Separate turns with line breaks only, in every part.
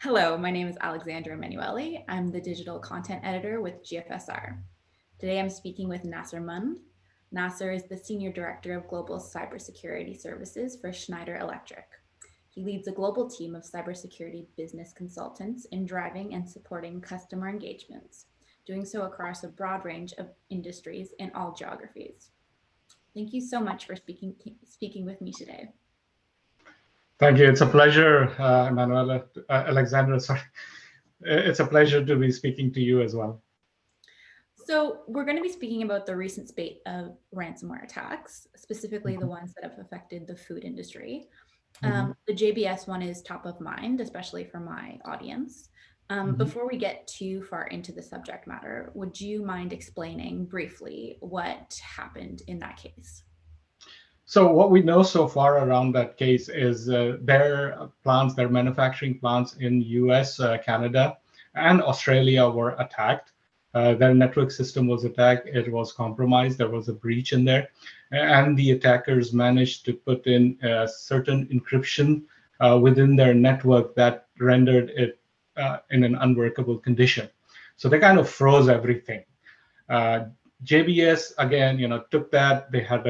Hello, my name is Alexandra Emanuele. I'm the digital content editor with GFSR. Today I'm speaking with Nasir Mundh. Nasir is the Senior Director of Global Cybersecurity Services for Schneider Electric. He leads a global team of cybersecurity business consultants in driving and supporting customer engagements, doing so across a broad range of industries in all geographies. Thank you so much for speaking with me today.
Thank you. It's a pleasure, Emanuela, Alexandra, sorry. It's a pleasure to be speaking to you as well.
So we're going to be speaking about the recent spate of ransomware attacks, specifically the ones that have affected the food industry. The JBS one is top of mind, especially for my audience. Before we get too far into the subject matter, would you mind explaining briefly what happened in that case?
So what we know so far around that case is their plants, their manufacturing plants in US, Canada, and Australia were attacked. Their network system was attacked. It was compromised. There was a breach in there. And the attackers managed to put in certain encryption within their network that rendered it in an unworkable condition. So they kind of froze everything. JBS, again, took that. They had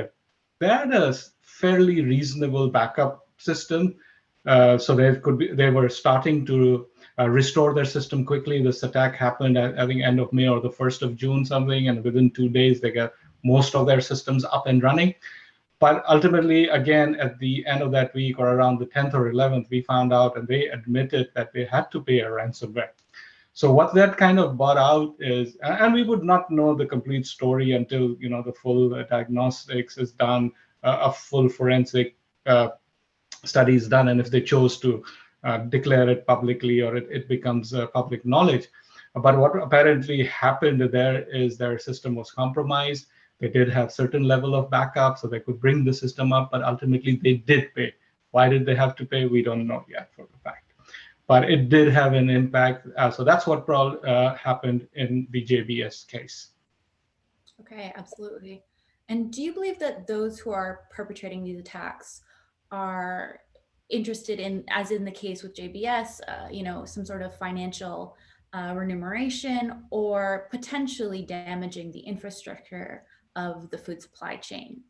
a fairly reasonable backup system. So they were starting to restore their system quickly. This attack happened at, I think, end of May or the 1st of June something, and within 2 days they got most of their systems up and running. But ultimately, again, at the end of that week or around the 10th or 11th, we found out and they admitted that they had to pay a ransomware. So what that kind of brought out is, and we would not know the complete story until the full diagnostics is done, a full forensic study is done, and if they chose to declare it publicly or it becomes public knowledge. But what apparently happened there is their system was compromised. They did have certain level of backup, so they could bring the system up, but ultimately they did pay. Why did they have to pay? We don't know yet for the fact. But it did have an impact. So that's what happened in the JBS case.
Okay, absolutely. And do you believe that those who are perpetrating these attacks are interested in, as in the case with JBS, some sort of financial remuneration or potentially damaging the infrastructure of the food supply chain?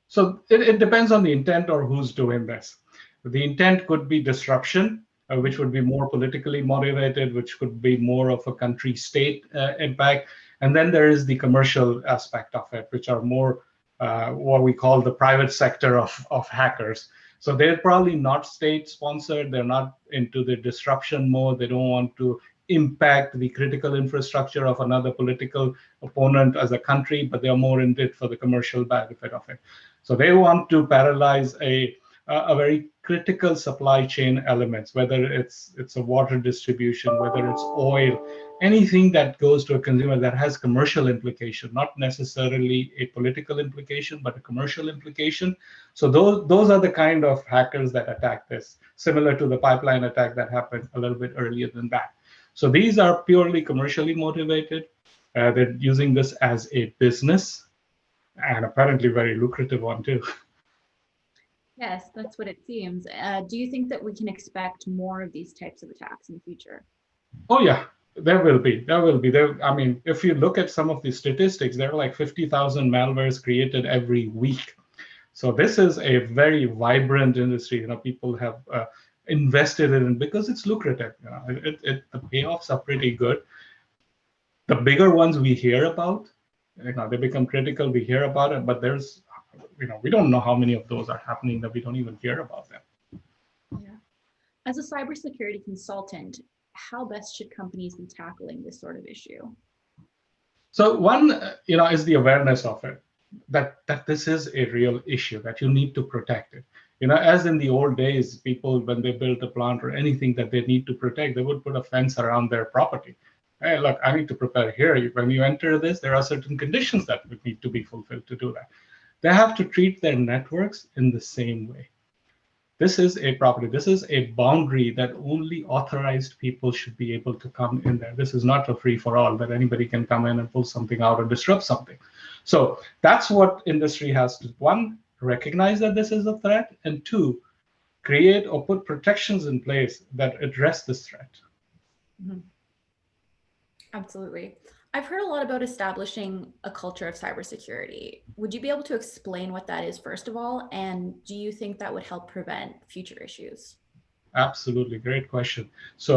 So it depends on the intent or who's doing this. The intent could be disruption, which would be more politically motivated, which could be more of a country state impact. And then there is the commercial aspect of it, which are more what we call the private sector of hackers. So they're probably not state sponsored. They're not into the disruption mode. They don't want to impact the critical infrastructure of another political opponent as a country, but they're more in it for the commercial benefit of it. So they want to paralyze a very critical supply chain elements, whether it's a water distribution, whether it's oil, anything that goes to a consumer that has commercial implication, not necessarily a political implication, but a commercial implication. So those are the kind of hackers that attack this, similar to the pipeline attack that happened a little bit earlier than that. So these are purely commercially motivated. They're using this as a business, and apparently very lucrative one too.
Yes, that's what it seems. Do you think that we can expect more of these types of attacks in the future?
Oh yeah, there will be. I mean, if you look at some of the statistics, there are like 50,000 malwares created every week. So this is a very vibrant industry. People have invested in it because it's lucrative. The payoffs are pretty good. The bigger ones we hear about, they become critical. We hear about it, but there's, we don't know how many of those are happening that we don't even hear about them.
Yeah. As a cybersecurity consultant, how best should companies be tackling this sort of issue?
So one, is the awareness of it, that this is a real issue, that you need to protect it. As in the old days, people, when they built a plant or anything that they need to protect, they would put a fence around their property. Hey, look, I need to prepare here. When you enter this, there are certain conditions that would need to be fulfilled to do that. They have to treat their networks in the same way. This is a property. This is a boundary that only authorized people should be able to come in there. This is not a free-for-all that anybody can come in and pull something out or disrupt something. So that's what industry has to, one, recognize that this is a threat, and two, create or put protections in place that address this threat.
Mhm. Absolutely. I've heard a lot about establishing a culture of cybersecurity. Would you be able to explain what that is, first of all? And do you think that would help prevent future issues?
Absolutely, great question. So,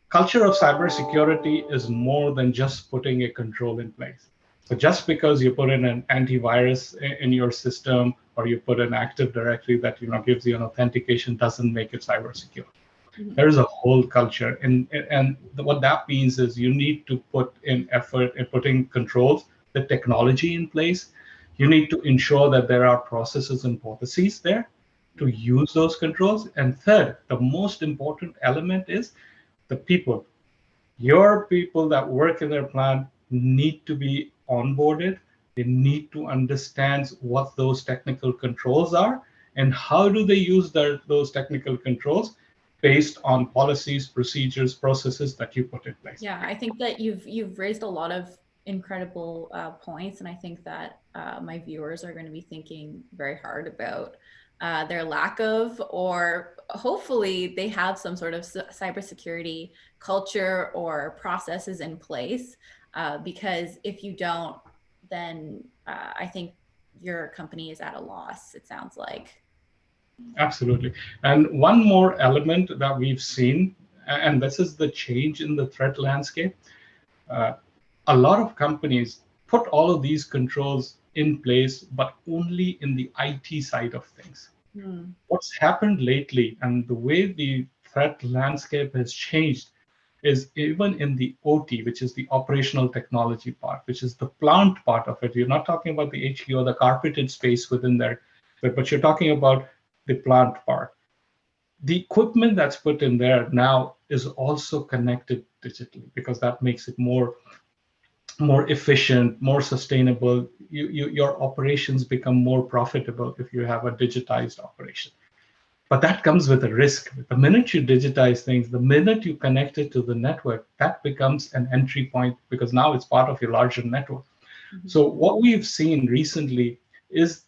culture of cybersecurity is more than just putting a control in place. So just because you put in an antivirus in your system or you put an Active Directory that gives you an authentication doesn't make it cyber secure.
Mhm.
There is a whole culture, and what that means is you need to put in effort in putting controls, the technology in place. You need to ensure that there are processes and policies there to use those controls. And third, the most important element is the people. Your people that work in their plant need to be onboarded. They need to understand what those technical controls are and how do they use those technical controls based on policies, procedures, processes that you put in place.
Yeah, I think that you've raised a lot of incredible points, and I think that my viewers are going to be thinking very hard about their lack of, or hopefully they have some sort of cybersecurity culture or processes in place. Because if you don't, then I think your company is at a loss, it sounds like.
Absolutely. And one more element that we've seen, and this is the change in the threat landscape. Uh, a lot of companies put all of these controls in place, but only in the IT side of things.
Hmm.
What's happened lately and the way the threat landscape has changed is even in the OT, which is the operational technology part, which is the plant part of it. You're not talking about the HQ or the carpeted space within there, but you're talking about the plant part. The equipment that's put in there now is also connected digitally because that makes it more efficient, more sustainable. Your operations become more profitable if you have a digitized operation. But that comes with a risk. The minute you digitize things, the minute you connect it to the network, that becomes an entry point because now it's part of your larger network.
Mhm.
So what we've seen recently is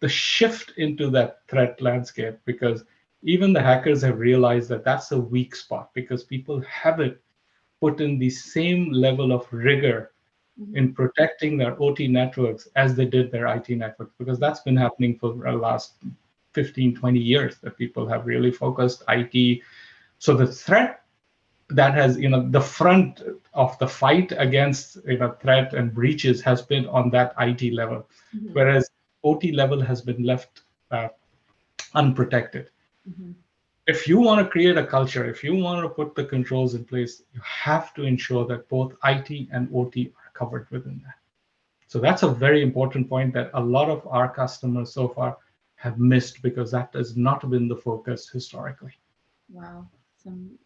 the shift into that threat landscape because even the hackers have realized that that's a weak spot because people haven't put in the same level of rigor
Mhm.
in protecting their OT networks as they did their IT networks, because that's been happening for the last 15, 20 years that people have really focused IT. So the threat that has, the front of the fight against, threat and breaches has been on that IT level,
Mhm.
whereas OT level has been left unprotected.
Mhm.
If you want to create a culture, if you want to put the controls in place, you have to ensure that both IT and OT are covered within that. So that's a very important point that a lot of our customers so far have missed because that has not been the focus historically.
Wow. Some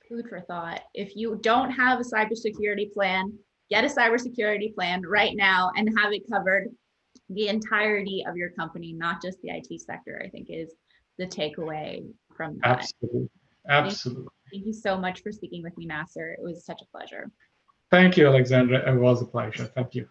food for thought. If you don't have a cybersecurity plan, get a cybersecurity plan right now and have it covered the entirety of your company, not just the IT sector, I think is the takeaway from that.
Absolutely.
Thank,
Absolutely.
thank you so much for speaking with me, Nasser. It was such a pleasure.
Thank you, Alexandra. It was a pleasure. Thank you.